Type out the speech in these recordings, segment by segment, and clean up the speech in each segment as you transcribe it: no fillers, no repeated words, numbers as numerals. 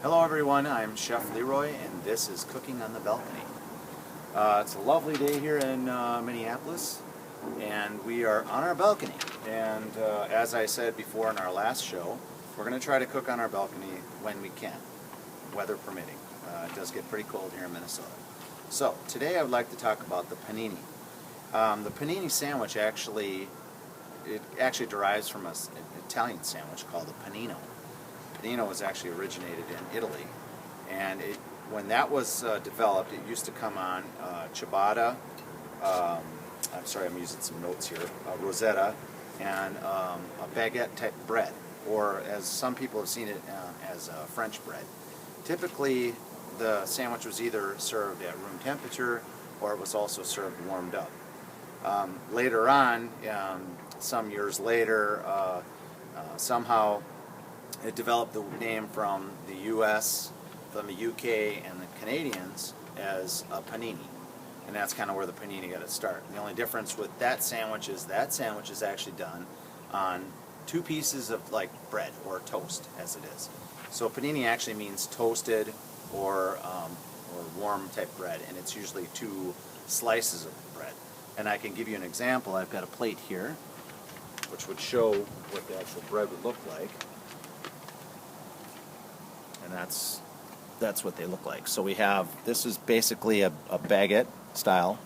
Hello everyone, I'm Chef Leroy and this is Cooking on the Balcony. It's a lovely day here in Minneapolis and we are on our balcony. And as I said before in our last show, we're going to try to cook on our balcony when we can, weather permitting. It does get pretty cold here in Minnesota. So today I would like to talk about the panini. The panini sandwich actually derives from an Italian sandwich called the panino. Panino was actually originated in Italy, and when that was developed, it used to come on ciabatta. I'm sorry, I'm using some notes here. Rosetta and a baguette type bread, or as some people have seen it as French bread. Typically, the sandwich was either served at room temperature, or it was also served warmed up. Later on, some years later, somehow it developed the name from the U.S., from the U.K., and the Canadians as a panini. And that's kind of where the panini got its start. And the only difference with that sandwich is actually done on two pieces of like bread or toast, as it is. So panini actually means toasted or warm type bread, and it's usually two slices of bread. And I can give you an example. I've got a plate here, which would show what the actual bread would look like. And that's what they look like. So we have, this is basically a baguette style,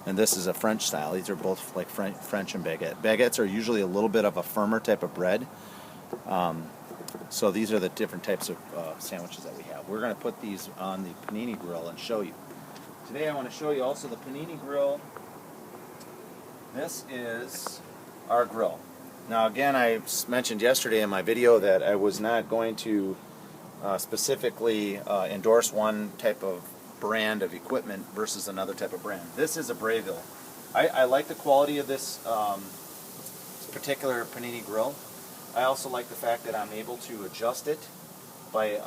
and this is a French style. These are both like French and baguette. Baguettes are usually a little bit of a firmer type of bread. So these are the different types of sandwiches that we have. We're going to put these on the panini grill and show you. Today I want to show you also the panini grill. This is our grill. Now again, I mentioned yesterday in my video that I was not going to specifically endorse one type of brand of equipment versus another type of brand. This is a Breville. I like the quality of this particular panini grill. I also like the fact that I'm able to adjust it by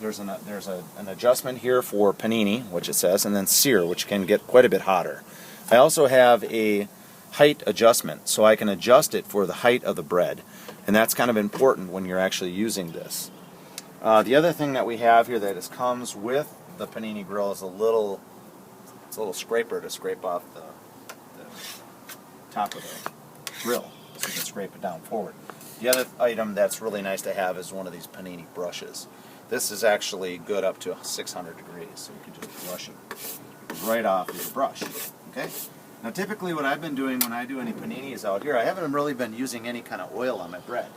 there's an adjustment here for panini, which it says, and then sear, which can get quite a bit hotter. I also have a height adjustment, so I can adjust it for the height of the bread, and that's kind of important when you're actually using this. The other thing that we have here that comes with the panini grill is a little scraper to scrape off the top of the grill, so you can scrape it down forward. The other item that's really nice to have is one of these panini brushes. This is actually good up to 600 degrees, so you can just brush it right off with a brush. Okay. Now typically what I've been doing when I do any paninis out here, I haven't really been using any kind of oil on my bread.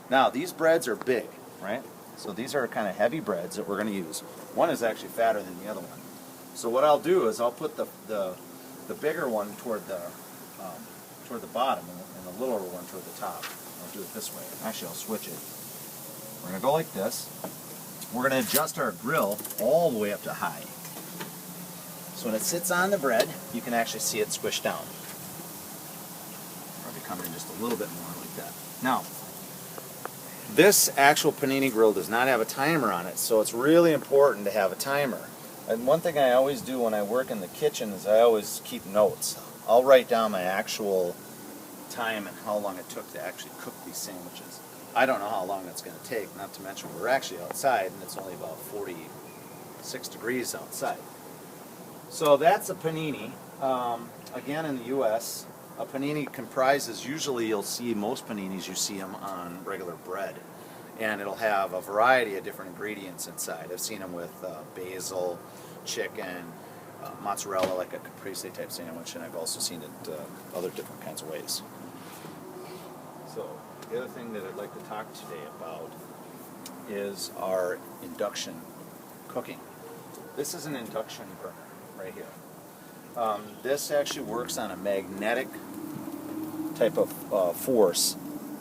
Now these breads are big, right? So these are kind of heavy breads that we're going to use. One is actually fatter than the other one. So what I'll do is I'll put the bigger one toward the bottom and the littler one toward the top. I'll do it this way. Actually, I'll switch it. We're going to go like this. We're going to adjust our grill all the way up to high. So when it sits on the bread, you can actually see it squish down. Probably come in just a little bit more like that. Now, this actual panini grill does not have a timer on it, so it's really important to have a timer. And one thing I always do when I work in the kitchen is I always keep notes. I'll write down my actual time and how long it took to actually cook these sandwiches. I don't know how long that's going to take, not to mention we're actually outside and it's only about 46 degrees outside. So that's a panini. Again, in the U.S., a panini comprises, usually you'll see most paninis, you see them on regular bread. And it'll have a variety of different ingredients inside. I've seen them with basil, chicken, mozzarella, like a caprese type sandwich, and I've also seen it other different kinds of ways. So the other thing that I'd like to talk today about is our induction cooking. This is an induction burner right here. This actually works on a magnetic type of force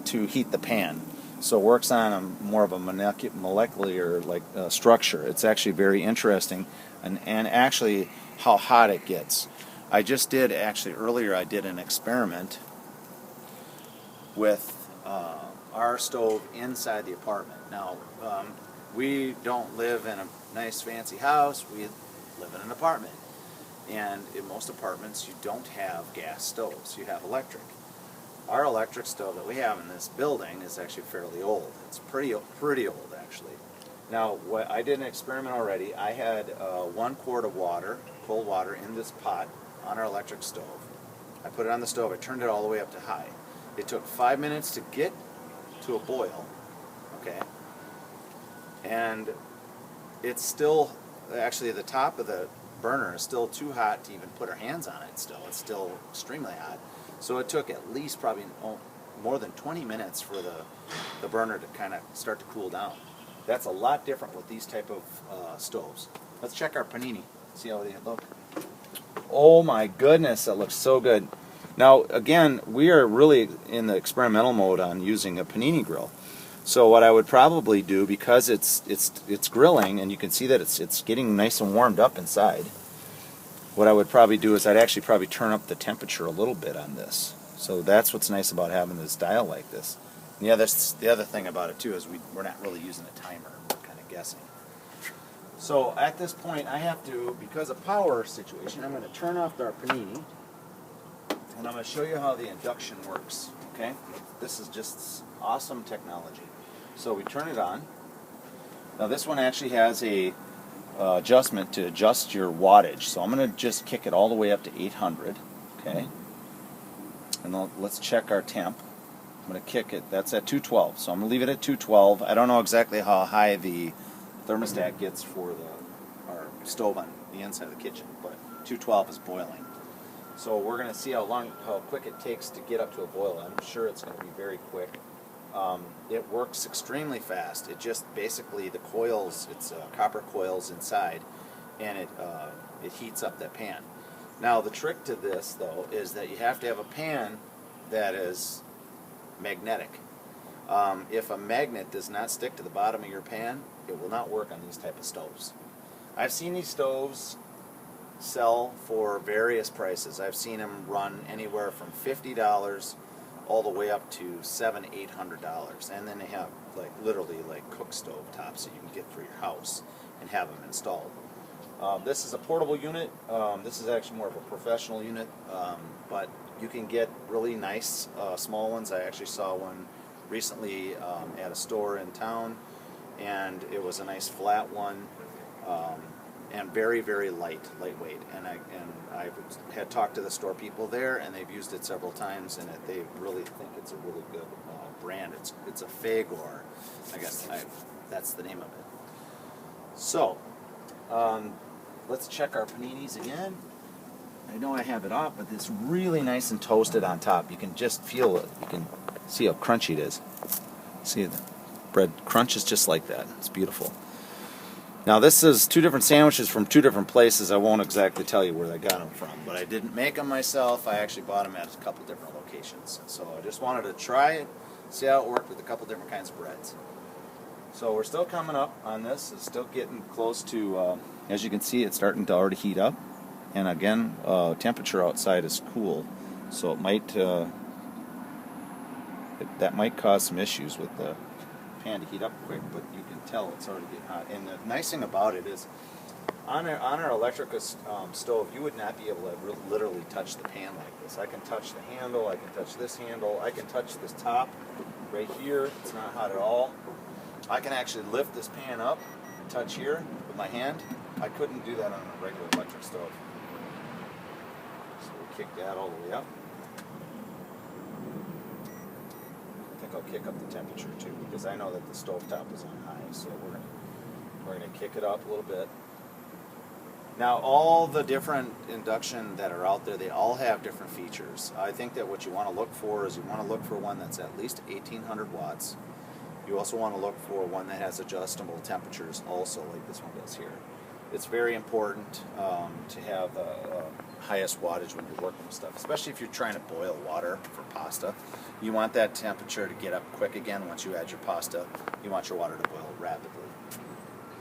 to heat the pan. So it works on more of a molecular structure. It's actually very interesting, and actually how hot it gets. I just did earlier I did an experiment with our stove inside the apartment. Now we don't live in a nice fancy house. We live in an apartment. And in most apartments, you don't have gas stoves. You have electric. Our electric stove that we have in this building is actually fairly old. It's pretty old, actually. Now, what I did an experiment already. I had 1 quart of water, cold water, in this pot on our electric stove. I put it on the stove. I turned it all the way up to high. It took 5 minutes to get to a boil, okay? And it's still, actually the top of the burner is still too hot to even put our hands on it still. It's still extremely hot. So it took at least probably more than 20 minutes for the burner to kind of start to cool down. That's a lot different with these type of stoves. Let's check our panini, see how they look. Oh my goodness, that looks so good. Now again, we are really in the experimental mode on using a panini grill. So what I would probably do, because it's grilling and you can see that it's getting nice and warmed up inside, what I would probably do is I'd actually probably turn up the temperature a little bit on this. So that's what's nice about having this dial like this. And the other thing about it too is we're not really using a timer, we're kind of guessing. So at this point I have to, because of power situation, I'm going to turn off our panini and I'm going to show you how the induction works. Okay? This is just awesome technology. So we turn it on. Now this one actually has a adjustment to adjust your wattage. So I'm going to just kick it all the way up to 800. Okay? And let's check our temp. I'm going to kick it. That's at 212. So I'm going to leave it at 212. I don't know exactly how high the thermostat gets for our stove on the inside of the kitchen, but 212 is boiling. So we're going to see how quick it takes to get up to a boil. I'm sure it's going to be very quick. It works extremely fast. It just basically, the coils, it's copper coils inside, and it heats up that pan. Now the trick to this though is that you have to have a pan that is magnetic. If a magnet does not stick to the bottom of your pan, it will not work on these type of stoves. I've seen these stoves sell for various prices. I've seen them run anywhere from $50 all the way up to $700-800, and then they have literally cook stove tops that you can get for your house and have them installed. This is a portable unit. This is actually more of a professional unit, but you can get really nice small ones. I actually saw one recently at a store in town, and it was a nice flat one, and very, very lightweight. And I had talked to the store people there, and they've used it several times, and they really think it's a really good brand. It's a Fagor, I guess that's the name of it. So let's check our paninis again. I know I have it off, but it's really nice and toasted on top. You can just feel it. You can see how crunchy it is. See, the bread crunches just like that. It's beautiful. Now this is 2 different sandwiches from 2 different places. I won't exactly tell you where I got them from, but I didn't make them myself. I actually bought them at a couple different locations. So I just wanted to try it, see how it worked with a couple different kinds of breads. So we're still coming up on this. It's still getting close to, as you can see, it's starting to already heat up. And again, temperature outside is cool, so it might that might cause some issues with the pan to heat up quick. But you can tell it's already getting hot. And the nice thing about it is, on our electric stove, you would not be able to literally touch the pan like this. I can touch the handle. I can touch this handle. I can touch this top right here. It's not hot at all. I can actually lift this pan up and touch here with my hand. I couldn't do that on a regular electric stove. So we'll kick that all the way up. I think I'll kick up the temperature too, because I know that the stovetop is on high, so we're gonna kick it up a little bit. Now all the different induction that are out there, they all have different features. I think that what you want to look for is you want to look for one that's at least 1800 watts. You also want to look for one that has adjustable temperatures also, like this one does here. It's very important to have the highest wattage when you're working with stuff, especially if you're trying to boil water for pasta. You want that temperature to get up quick again once you add your pasta. You want your water to boil rapidly.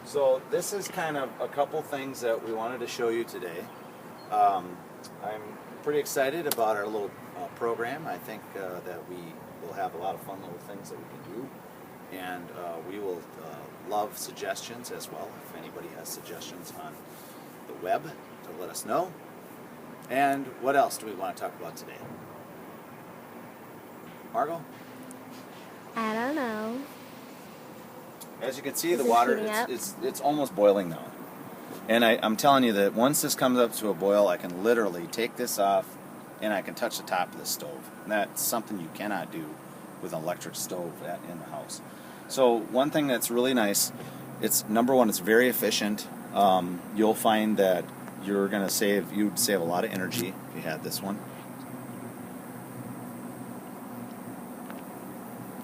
So this is kind of a couple things that we wanted to show you today. I'm pretty excited about our little program. I think that we will have a lot of fun little things that we can do. And we will love suggestions as well. If anybody has suggestions on the web, to let us know. And what else do we want to talk about today? Margot? I don't know. As you can see, Is the this water, heating up? it's almost boiling now. And I'm telling you that once this comes up to a boil, I can literally take this off and I can touch the top of the stove. And that's something you cannot do with an electric stove in the house. So one thing that's really nice, it's number one, it's very efficient. You'll find that you'd save a lot of energy if you had this one.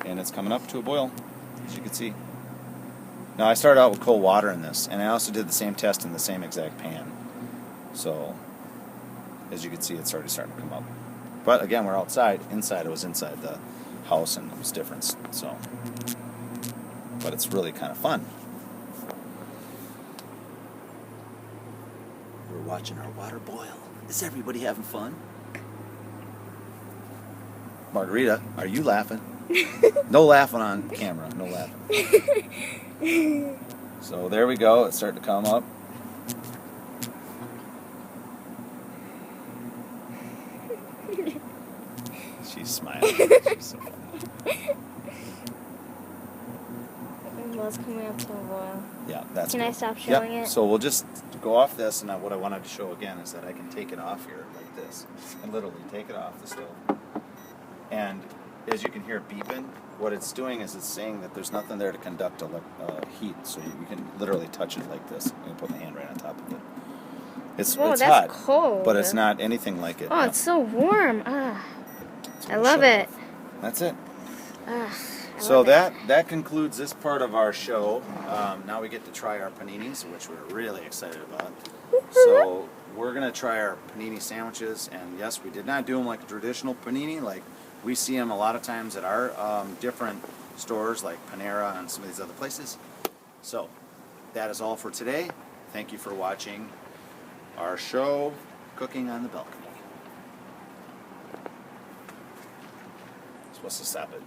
And it's coming up to a boil, as you can see. Now I started out with cold water in this, and I also did the same test in the same exact pan. So, as you can see, it's already starting to come up. But again, we're outside. Inside, it was inside the house, and it was different. So, but it's really kind of fun. We're watching our water boil. Is everybody having fun? Margarita, are you laughing? No laughing on camera. No laughing. So there we go. It's starting to come up. She's smiling. She's so funny. Well, it's coming up to a boil. Yeah, that's Can good. I stop showing it? So we'll just go off this, and what I wanted to show again is that I can take it off here like this, and literally take it off the stove. And as you can hear it beeping, what it's doing is it's saying that there's nothing there to conduct heat, so you can literally touch it like this and put my hand right on top of it. Whoa, it's that's hot, cold. but it's not anything like it. Oh, it's so warm. Ah, So I we'll love shut it. off. That's it. Ah, I So love it. that concludes this part of our show. Now we get to try our paninis, which we're really excited about. So we're going to try our panini sandwiches, and yes, we did not do them like a traditional panini, like we see them a lot of times at our different stores like Panera and some of these other places. So that is all for today. Thank you for watching our show, Cooking on the Balcony. Supposed to stop it.